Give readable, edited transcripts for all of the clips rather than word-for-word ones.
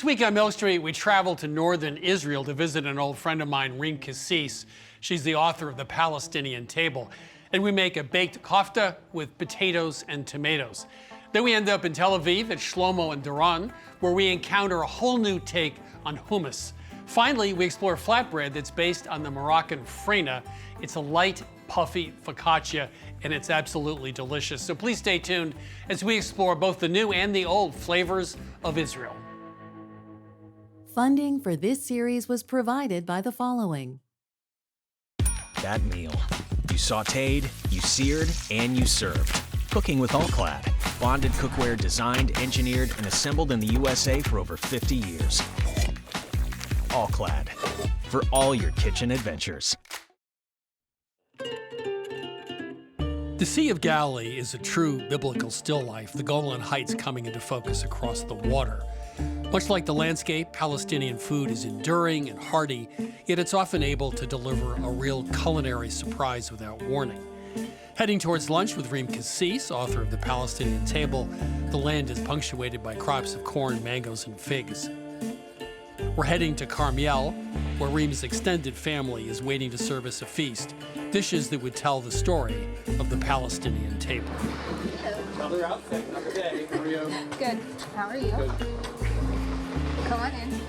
This week on Mill Street, we travel to northern Israel to visit an old friend of mine, Reem Kassis. She's the author of The Palestinian Table. And we make a baked kafta with potatoes and tomatoes. Then we end up in Tel Aviv at Shlomo Doron, where we encounter a whole new take on hummus. Finally, we explore flatbread that's based on the Moroccan frena. It's a light, puffy focaccia, and it's absolutely delicious. So please stay tuned as we explore both the new and the old flavors of Israel. Funding for this series was provided by the following. That meal. You sautéed, you seared, and you served. Cooking with All-Clad. Bonded cookware designed, engineered, and assembled in the USA for over 50 years. All-Clad. For all your kitchen adventures. The Sea of Galilee is a true biblical still life, the Golan Heights coming into focus across the water. Much like the landscape, Palestinian food is enduring and hearty, yet it's often able to deliver a real culinary surprise without warning. Heading towards lunch with Reem Kassis, author of The Palestinian Table, the land is punctuated by crops of corn, mangoes, and figs. We're heading to Carmel, where Reem's extended family is waiting to serve us a feast, dishes that would tell the story of the Palestinian Table. Another outfit, another day. How are you? Good. How are you? Good. Come on in.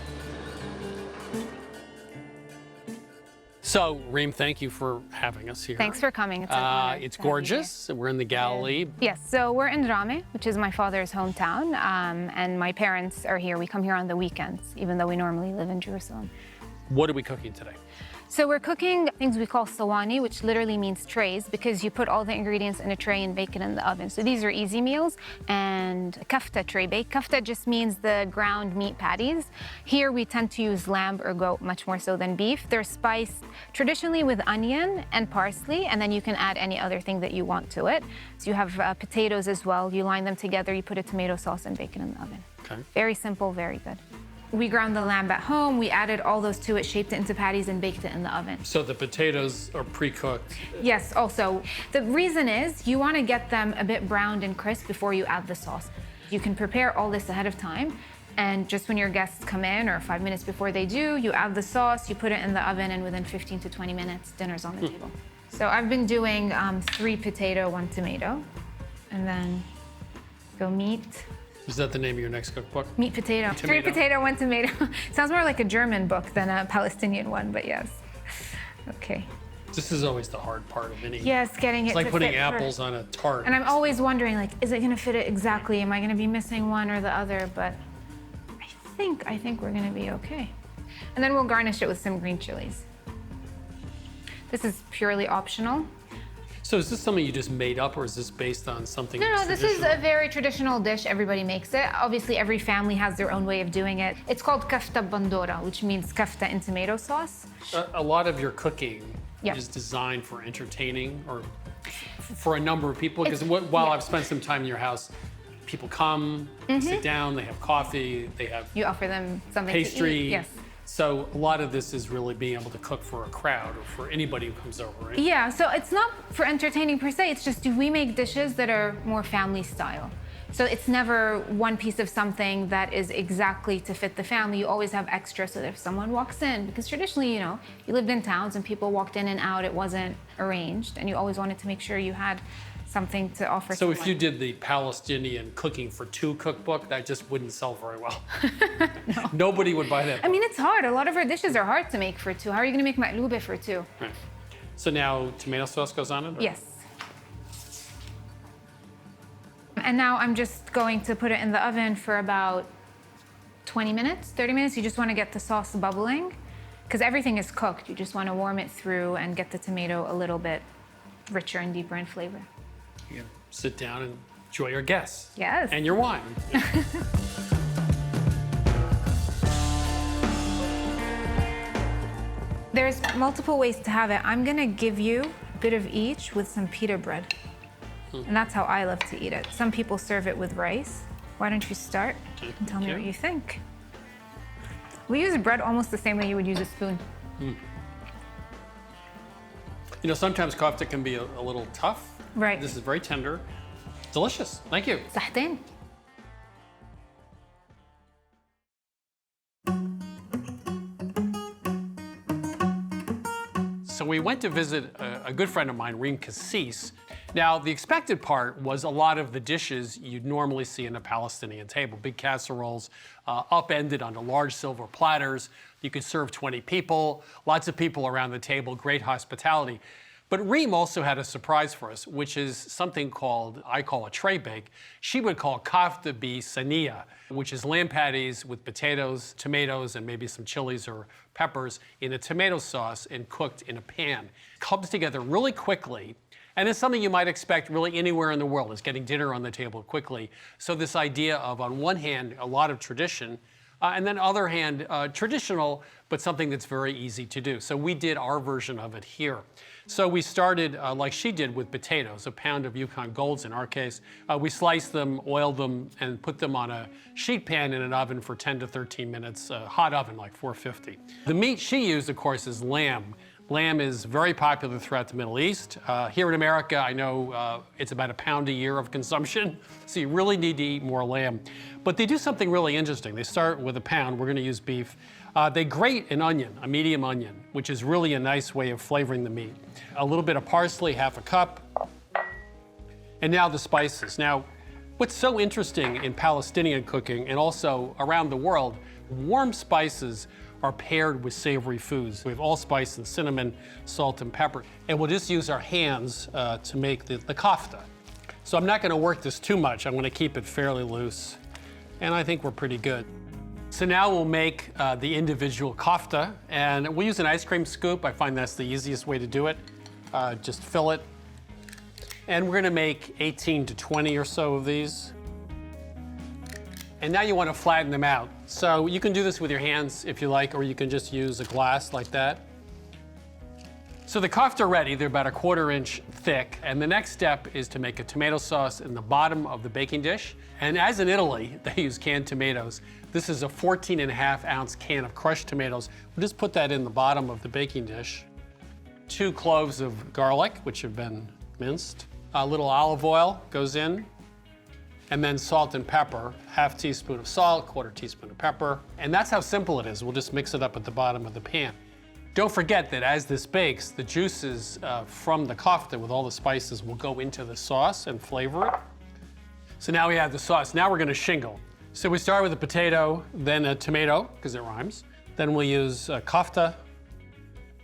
So, Reem, thank you for having us here. Thanks for coming. It's an honor It's to have you gorgeous. We're in the Galilee. here. Yes, so we're in Rame, which is my father's hometown, and my parents are here. We come here on the weekends, even though we normally live in Jerusalem. What are we cooking today? So we're cooking things we call sawani, which literally means trays, because you put all the ingredients in a tray and bake it in the oven. So these are easy meals. And kafta traybake. Kafta just means the ground meat patties. Here we tend to use lamb or goat much more so than beef. They're spiced traditionally with onion and parsley, and then you can add any other thing that you want to it. So you have potatoes as well. You line them together, you put a tomato sauce and bake it in the oven. Okay. Very simple, very good. We ground the lamb at home, we added all those to it, shaped it into patties, and baked it in the oven. So the potatoes are pre-cooked. Yes, also. The reason is you want to get them a bit browned and crisp before you add the sauce. You can prepare all this ahead of time, and just when your guests come in, or 5 minutes before they do, you add the sauce, you put it in the oven, and within 15 to 20 minutes, dinner's on the table. So I've been doing 3 potato, 1 tomato, and then go meat. Is that the name of your next cookbook? Meat potato. 3 potato, 1 tomato. Sounds more like a German book than a Palestinian one, but yes. Okay. This is always the hard part of any. Yes, getting it It's like to putting fit apples on a tart. And I'm always wondering, like, is it gonna fit it exactly? Am I gonna be missing one or the other? But I think we're gonna be okay. And then we'll garnish it with some green chilies. This is purely optional. So is this something you just made up, or is this based on something No, this is traditional? a very traditional dish. Everybody makes it. Obviously, every family has their own way of doing it. It's called kafta bandora, which means kafta in tomato sauce. A lot of your cooking Yeah. is designed for entertaining, or for a number of people, because while I've spent some time in your house, people come, sit down, they have coffee, they have You offer them something pastry. to eat. Yes. So a lot of this is really being able to cook for a crowd or for anybody who comes over, right? Yeah, so it's not for entertaining per se, it's just we make dishes that are more family style. So it's never one piece of something that is exactly to fit the family. You always have extra so that if someone walks in, because traditionally, you lived in towns and people walked in and out, it wasn't arranged, and you always wanted to make sure you had something to offer. So if you did the Palestinian cooking for 2 cookbook, that just wouldn't sell very well. No. Nobody would buy that book. I mean, it's hard. A lot of our dishes are hard to make for 2. How are you gonna make maqloubeh for 2? Right. So now tomato sauce goes on it? Or? Yes. And now I'm just going to put it in the oven for about 20 minutes, 30 minutes. You just wanna get the sauce bubbling, because everything is cooked. You just wanna warm it through and get the tomato a little bit richer and deeper in flavor. You can sit down and enjoy your guests. Yes. And your wine. There's multiple ways to have it. I'm gonna give you a bit of each with some pita bread. And that's how I love to eat it. Some people serve it with rice. Why don't you start and tell me what you think? We use bread almost the same way you would use a spoon. Sometimes kofta can be a little tough. Right. This is very tender. Delicious. Thank you. صحتين. So we went to visit a good friend of mine, Reem Kassis. Now, the expected part was a lot of the dishes you'd normally see in a Palestinian table. Big casseroles, upended onto large silver platters. You could serve 20 people, lots of people around the table, great hospitality. But Reem also had a surprise for us, which is something called, I call a traybake. She would call kafta bi saniya, which is lamb patties with potatoes, tomatoes, and maybe some chilies or peppers in a tomato sauce and cooked in a pan. Comes together really quickly, and it's something you might expect really anywhere in the world. It's getting dinner on the table quickly. So this idea of, on one hand, a lot of tradition, and then other hand, traditional, but something that's very easy to do. So we did our version of it here. So we started, like she did, with potatoes, a pound of Yukon Golds in our case. We sliced them, oiled them, and put them on a sheet pan in an oven for 10 to 13 minutes, hot oven, like 450. The meat she used, of course, is lamb. Lamb is very popular throughout the Middle East. Here in America, I know it's about a pound a year of consumption, so you really need to eat more lamb. But they do something really interesting. They start with a pound. We're going to use beef. They grate an onion, a medium onion, which is really a nice way of flavoring the meat. A little bit of parsley, half a cup. And now the spices. Now, what's so interesting in Palestinian cooking and also around the world, warm spices are paired with savory foods. We have allspice and cinnamon, salt and pepper. And we'll just use our hands to make the kafta. So I'm not going to work this too much. I'm going to keep it fairly loose. And I think we're pretty good. So now we'll make the individual kafta, and we'll use an ice cream scoop. I find that's the easiest way to do it. Just fill it. And we're gonna make 18 to 20 or so of these. And now you wanna flatten them out. So you can do this with your hands if you like, or you can just use a glass like that. So the kafta are ready. They're about 1/4 inch thick. And the next step is to make a tomato sauce in the bottom of the baking dish. And as in Italy, they use canned tomatoes. This is a 14.5 ounce can of crushed tomatoes. We'll just put that in the bottom of the baking dish. 2 cloves of garlic, which have been minced. A little olive oil goes in. And then salt and pepper, 1/2 teaspoon of salt, 1/4 teaspoon of pepper. And that's how simple it is. We'll just mix it up at the bottom of the pan. Don't forget that as this bakes, the juices from the kafta with all the spices will go into the sauce and flavor it. So now we have the sauce. Now we're gonna shingle. So we start with a potato, then a tomato, because it rhymes. Then we'll use kafta.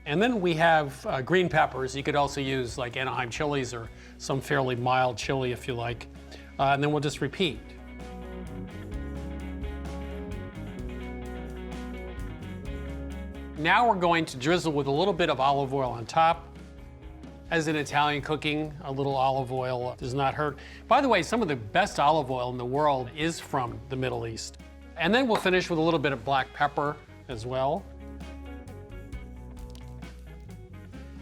And then we have green peppers. You could also use like Anaheim chilies or some fairly mild chili if you like. And then we'll just repeat. Now we're going to drizzle with a little bit of olive oil on top. As in Italian cooking, a little olive oil does not hurt. By the way, some of the best olive oil in the world is from the Middle East. And then we'll finish with a little bit of black pepper as well.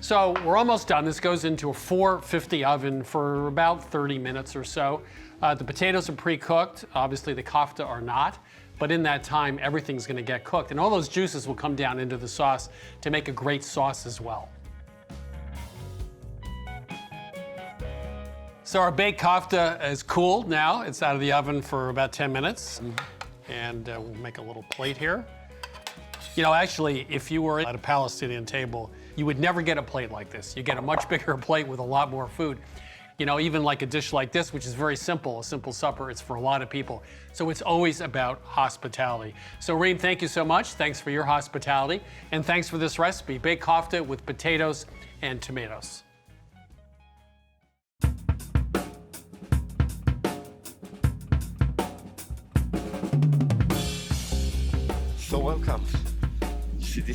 So we're almost done. This goes into a 450 oven for about 30 minutes or so. The potatoes are pre-cooked. Obviously the kafta are not. But in that time, everything's gonna get cooked. And all those juices will come down into the sauce to make a great sauce as well. So our baked kafta is cooled now. It's out of the oven for about 10 minutes. And we'll make a little plate here. You know, actually, if you were at a Palestinian table, you would never get a plate like this. You get a much bigger plate with a lot more food. You know, even like a dish like this, which is very simple, a simple supper, it's for a lot of people. So it's always about hospitality. So Reem, thank you so much. Thanks for your hospitality. And thanks for this recipe, baked kafta with potatoes and tomatoes. So welcome.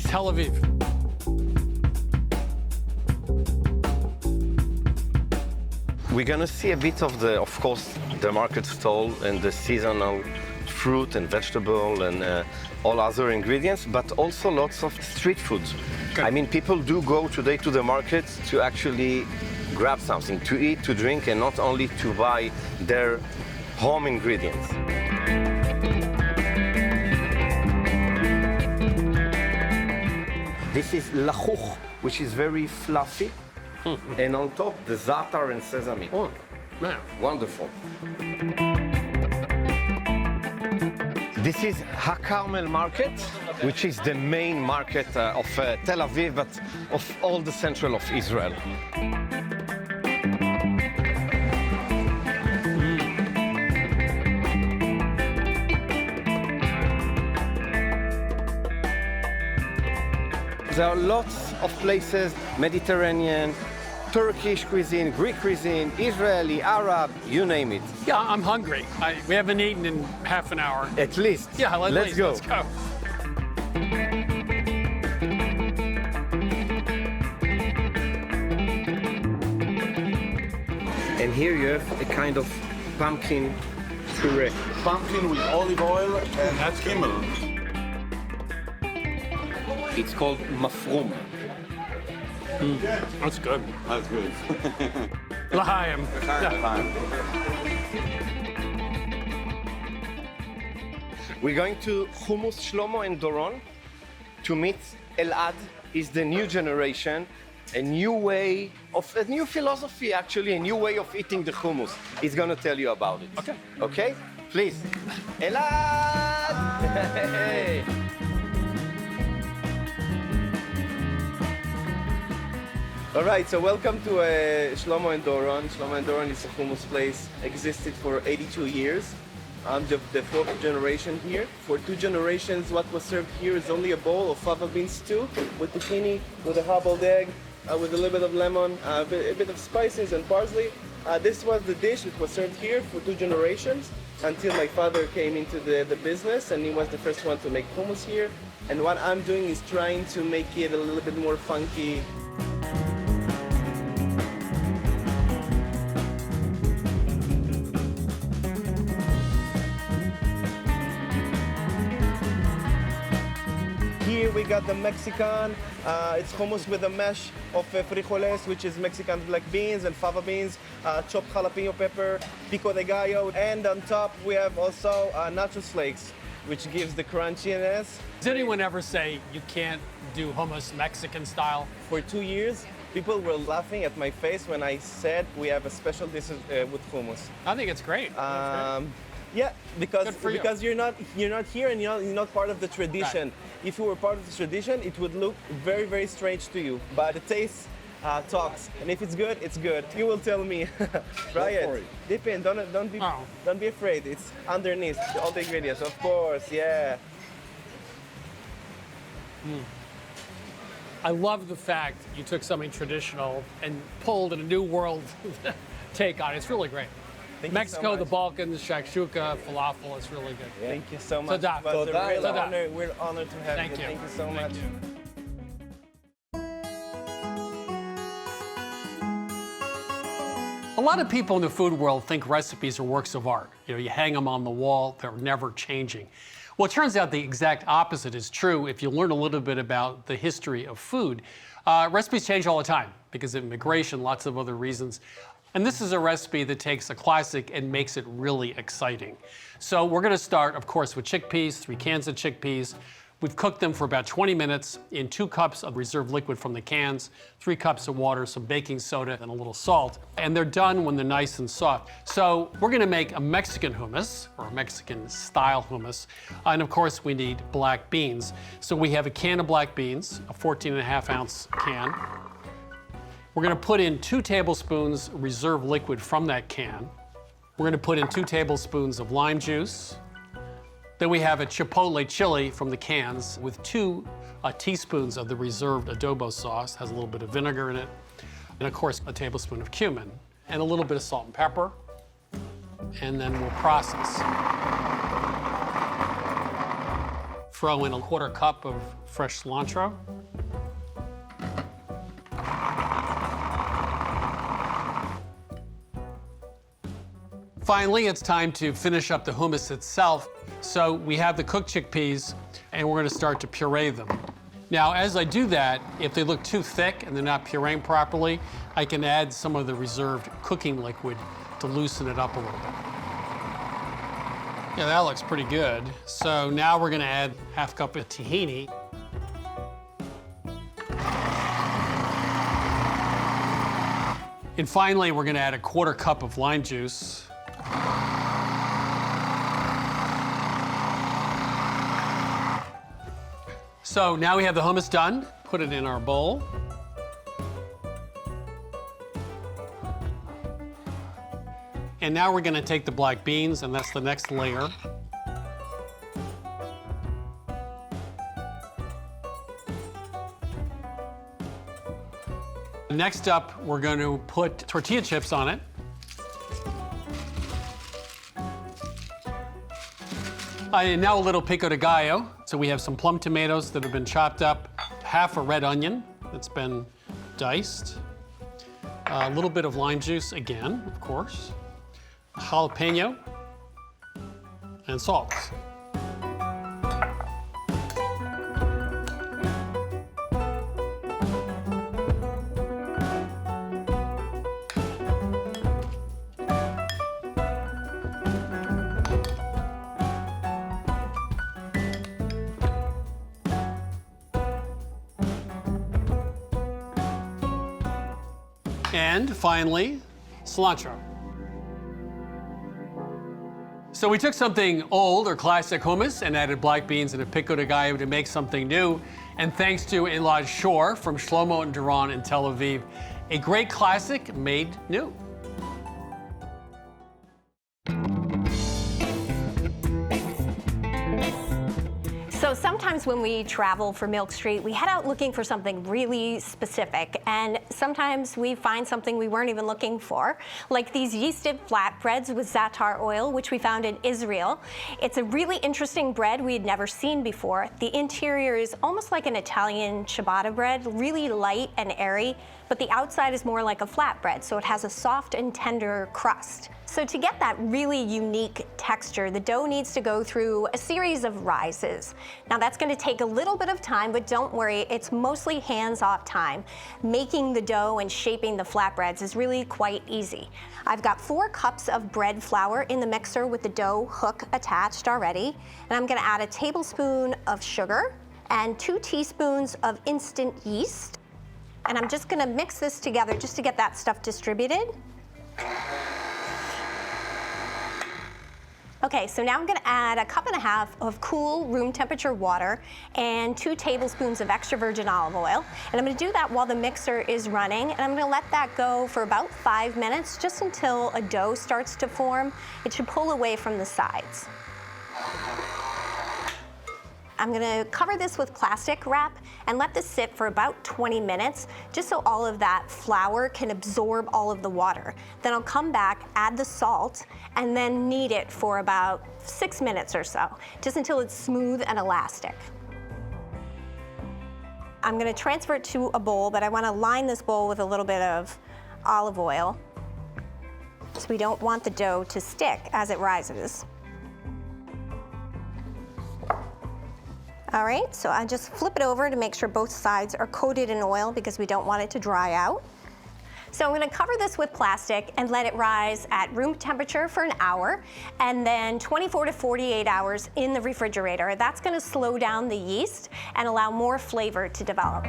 Tel Aviv. We're gonna see a bit of course, the market stall and the seasonal fruit and vegetable and all other ingredients, but also lots of street food. Good. I mean, people do go today to the market to actually grab something, to eat, to drink, and not only to buy their home ingredients. This is lachuch, which is very fluffy. And on top, the za'atar and sesame. Oh, man. Wonderful. This is Hakamel Market, which is the main market of Tel Aviv, but of all the central of Israel. There are lots of places, Mediterranean, Turkish cuisine, Greek cuisine, Israeli, Arab, you name it. Yeah, I'm hungry. We haven't eaten in half an hour. At least. Yeah, let's go. Let's go. And here you have a kind of pumpkin puree. Pumpkin with olive oil and that's Kimball. It's called mafrum. That's good. That's good. L'chaim. We're going to Hummus, Shlomo and Doron to meet Elad. Is the new generation, a new way of, a new philosophy actually, a new way of eating the hummus. He's gonna tell you about it. Okay. Okay? Please. Elad! Hey. All right, so welcome to Shlomo and Doron. Shlomo and Doron is a hummus place, existed for 82 years. I'm the fourth generation here. For 2 generations, what was served here is only a bowl of fava bean stew with zucchini, with a hard-boiled egg, with a little bit of lemon, a bit of spices and parsley. This was the dish that was served here for 2 generations until my father came into the business, and he was the first one to make hummus here. And what I'm doing is trying to make it a little bit more funky. Here we got the Mexican. It's hummus with a mash of frijoles, which is Mexican black beans and fava beans, chopped jalapeno pepper, pico de gallo, and on top we have also nacho flakes, which gives the crunchiness. Does anyone ever say you can't do hummus Mexican style? For 2 years, people were laughing at my face when I said we have a special dish with hummus. I think it's great. Yeah, because Good for you. you're not here and you're not part of the tradition. Right. If you were part of the tradition, it would look very, very strange to you. But the taste talks, and if it's good, it's good. You will tell me. Try it. Dip in. Don't be afraid. It's underneath all the ingredients, of course. Yeah. I love the fact you took something traditional and pulled in a new world take on it. It's really great. Thank you so Mexico, much. the Balkans, shakshuka, falafel, it's really good. Thank you so much. Toda. It was a real Toda. honor. We're honored to have Thank you. you. Thank you so Thank much. you. A lot of people in the food world think recipes are works of art. You know, you hang them on the wall, they're never changing. Well, it turns out the exact opposite is true if you learn a little bit about the history of food. Recipes change all the time because of immigration, lots of other reasons. And this is a recipe that takes a classic and makes it really exciting. So we're gonna start, of course, with chickpeas, 3 cans of chickpeas. We've cooked them for about 20 minutes in 2 cups of reserved liquid from the cans, 3 cups of water, some baking soda, and a little salt. And they're done when they're nice and soft. So we're gonna make a Mexican hummus, or a Mexican style hummus. And of course, we need black beans. So we have a can of black beans, a 14.5-ounce can. We're gonna put in 2 tablespoons reserved liquid from that can. We're gonna put in 2 tablespoons of lime juice. Then we have a Chipotle chili from the cans with 2 teaspoons of the reserved adobo sauce, has a little bit of vinegar in it. And of course, a tablespoon of cumin and a little bit of salt and pepper. And then we'll process. Throw in a 1/4 cup of fresh cilantro. Finally, it's time to finish up the hummus itself. So we have the cooked chickpeas, and we're gonna start to puree them. Now, as I do that, if they look too thick and they're not pureeing properly, I can add some of the reserved cooking liquid to loosen it up a little bit. Yeah, that looks pretty good. So now we're gonna add 1/2 cup of tahini. And finally, we're gonna add a 1/4 cup of lime juice. So now we have the hummus done. Put it in our bowl. And now we're gonna take the black beans, and that's the next layer. Next up, we're going to put tortilla chips on it. And now a little pico de gallo. So we have some plum tomatoes that have been chopped up, half a red onion that's been diced, a little bit of lime juice again, of course, jalapeno, and salt. And finally, cilantro. So we took something old or classic hummus and added black beans and a pico de gallo to make something new. And thanks to Elad Shore from Shlomo Doron in Tel Aviv, a great classic made new. So sometimes when we travel for Milk Street, we head out looking for something really specific, and sometimes we find something we weren't even looking for, like these yeasted flatbreads with Za'atar Oil, which we found in Israel. It's a really interesting bread we had never seen before. The interior is almost like an Italian ciabatta bread, really light and airy, but the outside is more like a flatbread, so it has a soft and tender crust. So to get that really unique texture, the dough needs to go through a series of rises. Now that's going to take a little bit of time, but don't worry, it's mostly hands-off time. Making the dough and shaping the flatbreads is really quite easy. I've got 4 cups of bread flour in the mixer with the dough hook attached already, and I'm going to add a tablespoon of sugar and 2 teaspoons of instant yeast. And I'm just going to mix this together just to get that stuff distributed. Okay, so now I'm gonna add a cup and a half of cool room temperature water and 2 tablespoons of extra virgin olive oil. And I'm gonna do that while the mixer is running, and I'm gonna let that go for about 5 minutes, just until a dough starts to form. It should pull away from the sides. I'm gonna cover this with plastic wrap and let this sit for about 20 minutes, just so all of that flour can absorb all of the water. Then I'll come back, add the salt, and then knead it for about 6 minutes or so, just until it's smooth and elastic. I'm gonna transfer it to a bowl, but I wanna line this bowl with a little bit of olive oil, so we don't want the dough to stick as it rises. All right, so I just flip it over to make sure both sides are coated in oil because we don't want it to dry out. So I'm gonna cover this with plastic and let it rise at room temperature for an hour, and then 24 to 48 hours in the refrigerator. That's gonna slow down the yeast and allow more flavor to develop.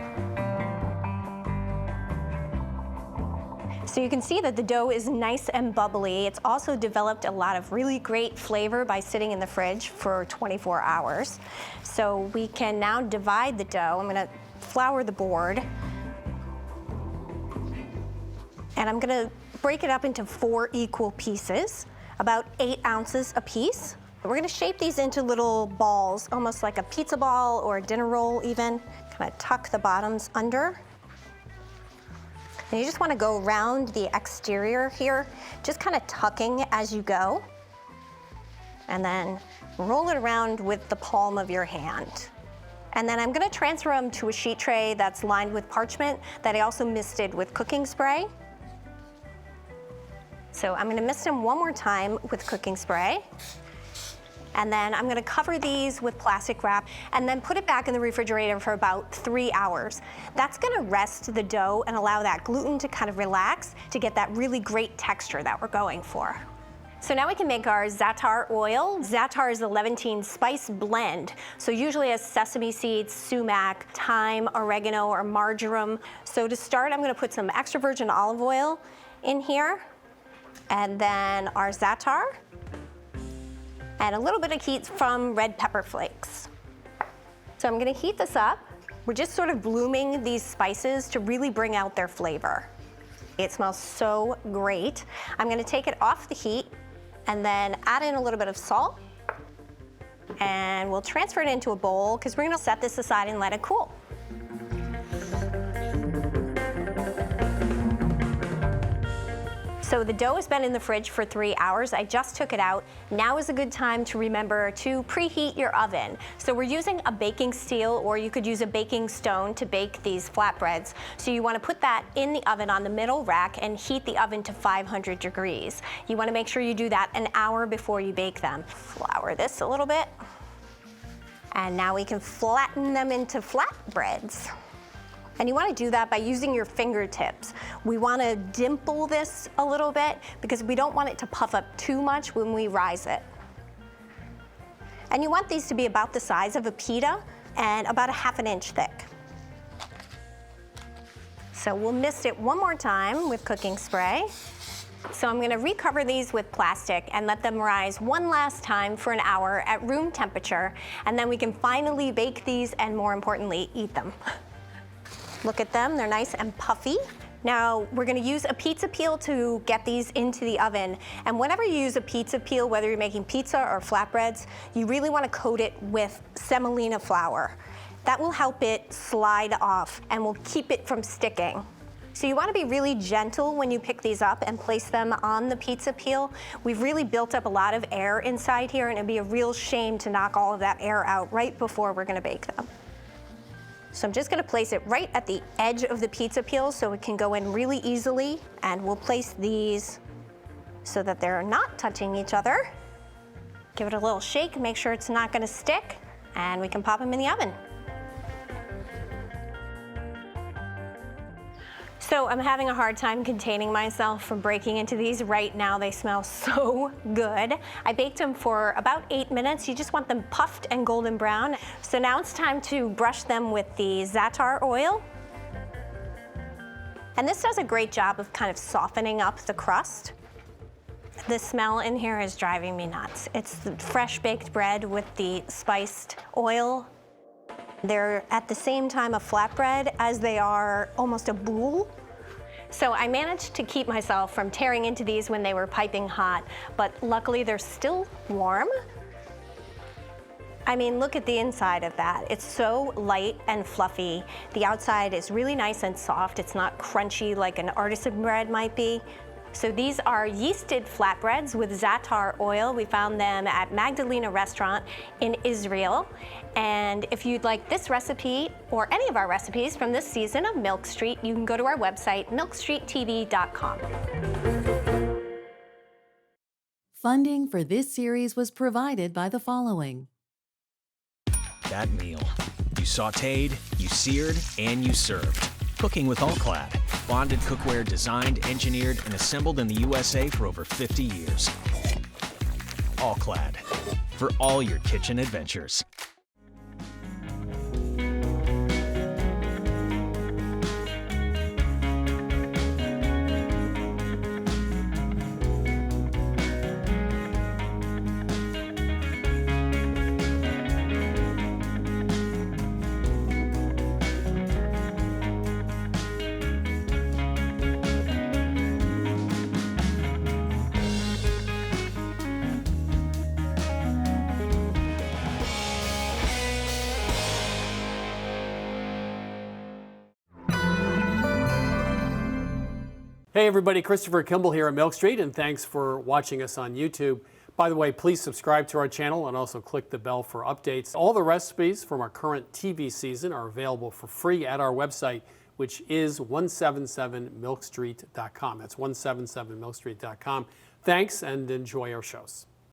So you can see that the dough is nice and bubbly. It's also developed a lot of really great flavor by sitting in the fridge for 24 hours. So we can now divide the dough. I'm gonna flour the board. And I'm gonna break it up into 4 equal pieces, about 8 ounces a piece. We're gonna shape these into little balls, almost like a pizza ball or a dinner roll even. Kind of tuck the bottoms under. And you just want to go around the exterior here, just kind of tucking as you go. And then roll it around with the palm of your hand. And then I'm going to transfer them to a sheet tray that's lined with parchment that I also misted with cooking spray. So I'm going to mist them one more time with cooking spray. And then I'm gonna cover these with plastic wrap and then put it back in the refrigerator for about 3 hours. That's gonna rest the dough and allow that gluten to kind of relax to get that really great texture that we're going for. So now we can make our Za'atar oil. Za'atar is a Levantine spice blend. So usually has sesame seeds, sumac, thyme, oregano, or marjoram. So to start, I'm gonna put some extra virgin olive oil in here, and then our Za'atar, and a little bit of heat from red pepper flakes. So I'm gonna heat this up. We're just sort of blooming these spices to really bring out their flavor. It smells so great. I'm gonna take it off the heat and then add in a little bit of salt. And we'll transfer it into a bowl because we're gonna set this aside and let it cool. So the dough has been in the fridge for 3 hours. I just took it out. Now is a good time to remember to preheat your oven. So we're using a baking steel, or you could use a baking stone to bake these flatbreads. So you want to put that in the oven on the middle rack and heat the oven to 500 degrees. You want to make sure you do that an hour before you bake them. Flour this a little bit. And now we can flatten them into flatbreads. And you want to do that by using your fingertips. We want to dimple this a little bit because we don't want it to puff up too much when we rise it. And you want these to be about the size of a pita and about 1/2 inch thick. So we'll mist it one more time with cooking spray. So I'm going to recover these with plastic and let them rise one last time for an hour at room temperature, and then we can finally bake these and, more importantly, eat them. Look at them, they're nice and puffy. Now we're gonna use a pizza peel to get these into the oven. And whenever you use a pizza peel, whether you're making pizza or flatbreads, you really wanna coat it with semolina flour. That will help it slide off and will keep it from sticking. So you wanna be really gentle when you pick these up and place them on the pizza peel. We've really built up a lot of air inside here, and it'd be a real shame to knock all of that air out right before we're gonna bake them. So I'm just gonna place it right at the edge of the pizza peel so it can go in really easily, and we'll place these so that they're not touching each other. Give it a little shake, make sure it's not gonna stick, and we can pop them in the oven. So I'm having a hard time containing myself from breaking into these right now. They smell so good. I baked them for about 8 minutes. You just want them puffed and golden brown. So now it's time to brush them with the Za'atar oil. And this does a great job of kind of softening up the crust. The smell in here is driving me nuts. It's the fresh baked bread with the spiced oil. They're at the same time a flatbread as they are almost a boule. So I managed to keep myself from tearing into these when they were piping hot, but luckily they're still warm. I mean, look at the inside of that. It's so light and fluffy. The outside is really nice and soft. It's not crunchy like an artisan bread might be. So these are yeasted flatbreads with Za'atar oil. We found them at Magdalena restaurant in Israel. And if you'd like this recipe or any of our recipes from this season of Milk Street, you can go to our website, milkstreettv.com. Funding for this series was provided by the following. That meal. You sautéed, you seared, and you served. Cooking with All-Clad. Bonded cookware designed, engineered, and assembled in the USA for over 50 years. All-Clad. For all your kitchen adventures. Hey everybody, Christopher Kimball here at Milk Street, and thanks for watching us on YouTube. By the way, please subscribe to our channel and also click the bell for updates. All the recipes from our current TV season are available for free at our website, which is 177milkstreet.com. That's 177milkstreet.com. Thanks and enjoy our shows.